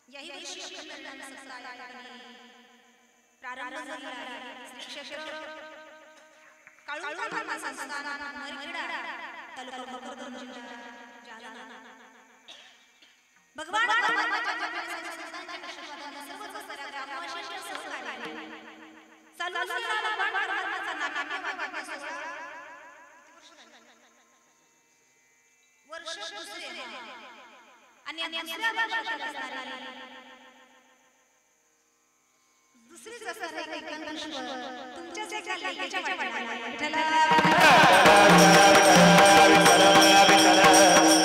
यही वर्षी प्रारंभ झाला श्री क्षेत्र काळूंबा धर्म संस्थान मरखेडा तालुका भोकरदन जिल्हा जालना भगवान परमात्म्याच्या संस्थानाच्या आशीर्वादाने सर्वच साऱ्या ग्रामवासीयांच्या सहकार्याने चालू असलेला भगवान परमात्म्याचा नामधेय सोहळा वर्ष दुसरे आणि दुसऱ्या वर्षात असणारी दुसरीच असणारी कंदर्श्वर तुमच्याच एका लेकीच्या वाट्याला सुंदर या ठिकाणी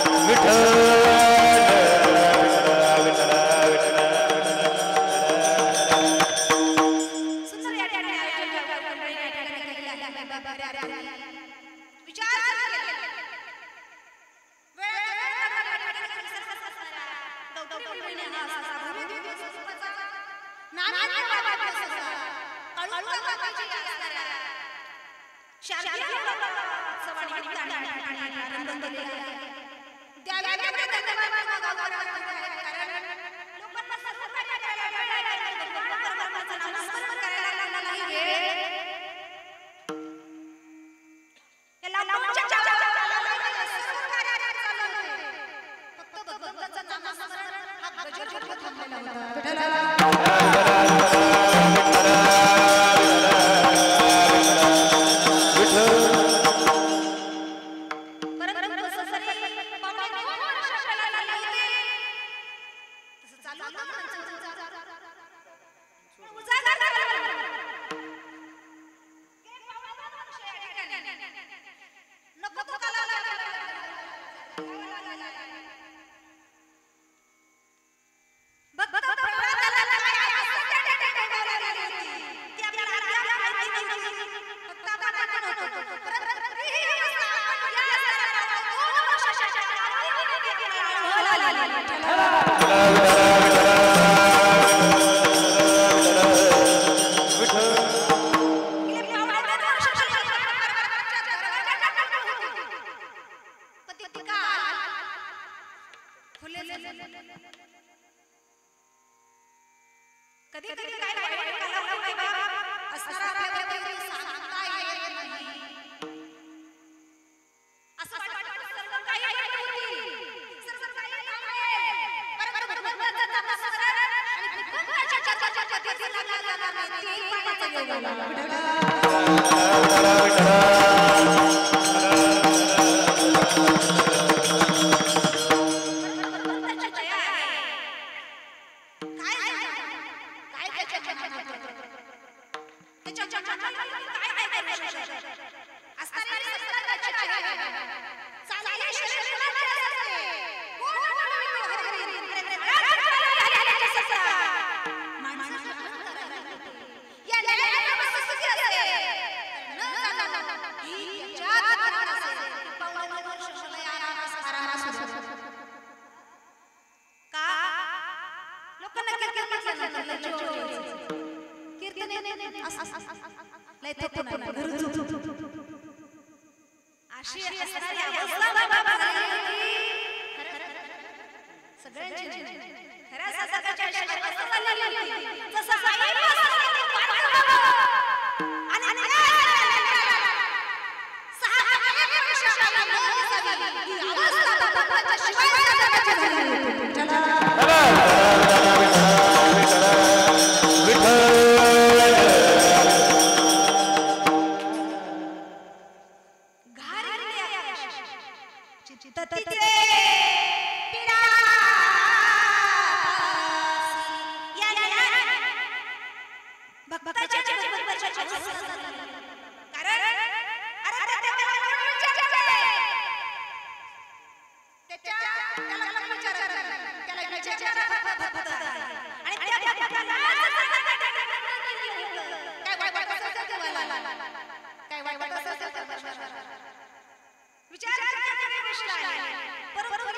गोष्ट आहे परंतु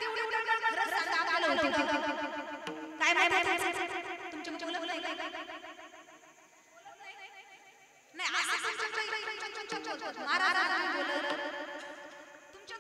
तेवढी खरं सांगा आलं होतं काय माहिती तुमच्या मुलं नाही असं महाराज बोलत तुमच्या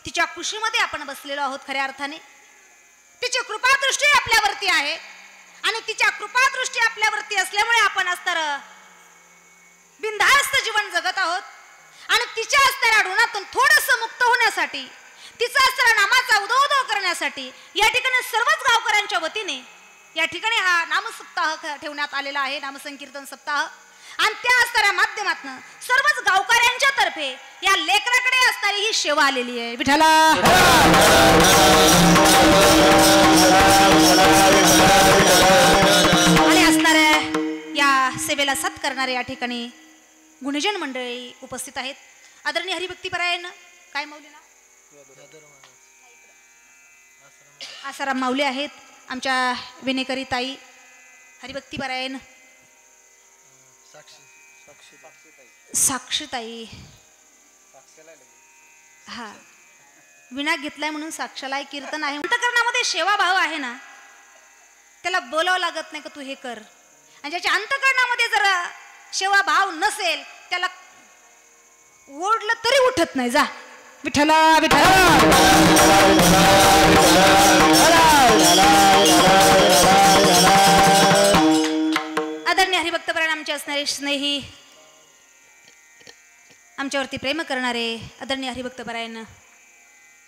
तिच्या कुशीमध्ये आपण बसलेलो आहोत खऱ्या अर्थाने तिची कृपादृष्टी आपल्यावरती आहे आणि तिच्या कृपादृष्टी आपल्यावरती असल्यामुळे आपण अस्तर बिनधास्त जीवन जगत आहोत आणि तिच्या असणाऱ्या ऋणातून थोडंसं मुक्त होण्यासाठी तिचा असणारा नामाचा उदो करण्यासाठी या ठिकाणी सर्वच गावकऱ्यांच्या वतीने या ठिकाणी हा नामसप्ताह ठेवण्यात आलेला आहे नामसंकीर्तन सप्ताह आणि त्या असणाऱ्या माध्यमातून सर्वच गावकऱ्यांच्या तर्फे या लेकराकडे असणारी ही सेवा आलेली आहे विठ्ठला आणि असणाऱ्या या सेवेला साथ करणारे या ठिकाणी गुणजन मंडळी उपस्थित आहेत आदरणीय हरिभक्तीपरायण काय माऊली ना आसाराम माऊली आहेत आमच्या विनेकरी ताई हरिभक्तीपरायण साक्षीताई हा विना घेतलाय म्हणून साक्षाला कीर्तन आहे अंतकरणामध्ये सेवा भाव आहे ना त्याला बोलावं लागत नाही का तू हे कर आणि ज्याच्या अंतकरणामध्ये जर सेवा भाव नसेल त्याला ओढलं तरी उठत नाही जा विठ्ठला विठ्ठला आदरणीय हरिभक्तपरायण आमचे असणारे स्नेही आमच्यावरती प्रेम करणारे आदरणीय हरिभक्तपरायण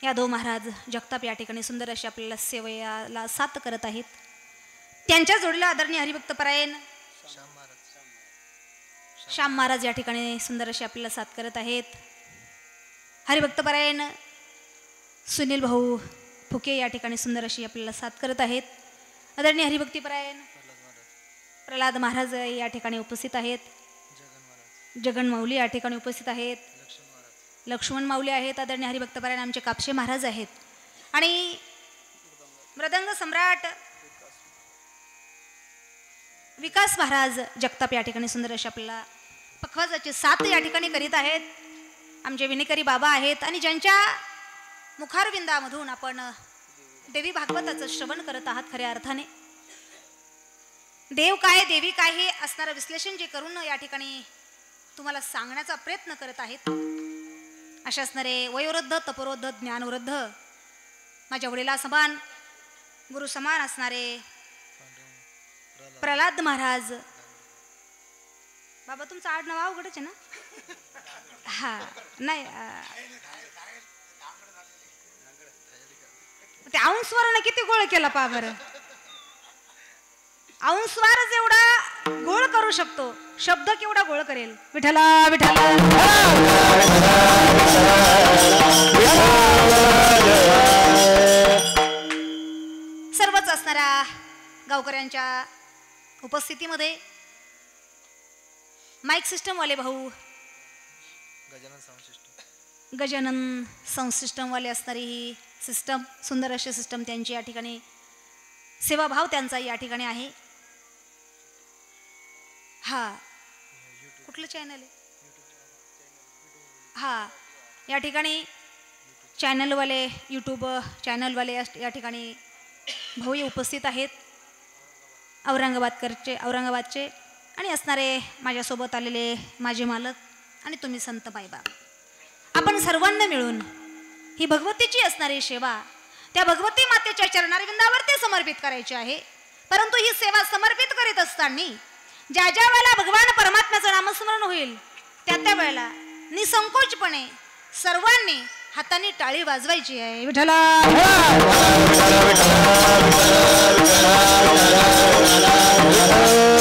यादव महाराज जगताप या ठिकाणी सुंदर अशी आपल्याला सेवेला साथ करत आहेत त्यांच्या जोडीला आदरणीय हरिभक्तपरायण श्याम महाराज या ठिकाणी सुंदर अशी आपल्याला साथ करत आहेत हरिभक्तपरायण सुनील भाऊ फुके या ठिकाणी सुंदर अशी आपल्याला साथ करत आहेत आदरणीय हरिभक्तीपरायण प्रल्हाद महाराज या ठिकाणी उपस्थित आहेत जगन माऊली या ठिकाणी उपस्थित आहेत लक्ष्मण माऊली आहेत आदरणीय हरिभक्तपरायण आमचे कापशे महाराज आहेत आणि मृदंग सम्राट विकास महाराज जगताप या ठिकाणी सुंदर अशी आपल्याला पखवाजाची साथ या ठिकाणी करीत आहेत आमचे विनेकरी बाबा आहेत आणि ज्यांच्या मुखारविंदामधून आपण देवी भागवताचं श्रवण करत आहात खऱ्या अर्थाने देव काय देवी काय हे असणारं विश्लेषण जे करून या ठिकाणी तुम्हाला सांगण्याचा प्रयत्न करत आहेत असे असणारे वयोवृद्ध तपवृद्ध ज्ञानवृद्ध माझ्या वडिला समान गुरु समान असणारे प्रल्हाद महाराज बाबा तुमचं आडनाव अवघडच आहे ना. हा नाही ते औंसवारानं किती गोळ केला पहा बरं. औंसवारच एवढा गोळ करू शकतो, शब्द केवढा गोळ करेल. विठ्ठला विठ्ठला सर्वच असणाऱ्या गावकऱ्यांच्या उपस्थितीमध्ये माईक सिस्टम वाले भाऊ गजानन साऊंड सिस्टम वाले असणारी ही सिस्टम, सुंदर अशी सिस्टम त्यांची या ठिकाणी, सेवाभाव त्यांचा या ठिकाणी आहे. हा कुठलं चॅनल आहे. हा या ठिकाणी चॅनलवाले, यूट्यूब चॅनलवाले या ठिकाणी भाऊ उपस्थित आहेत, औरंगाबादचे आणि असणारे माझ्यासोबत आलेले माझे मालक आणि तुम्ही संत माईबाप, आपण सर्वांना मिळून ही भगवतीची असणारी सेवा त्या भगवती मातेच्या चरणारविंदावरती समर्पित करायची आहे. परंतु ही सेवा समर्पित करीत असताना ज्या ज्या वेळेला भगवान परमात्म्याचं नामस्मरण होईल त्या त्या वेळेला निसंकोचपणे सर्वांनी हाताने टाळी वाजवायची आहे. विठ्ठला विठ्ठला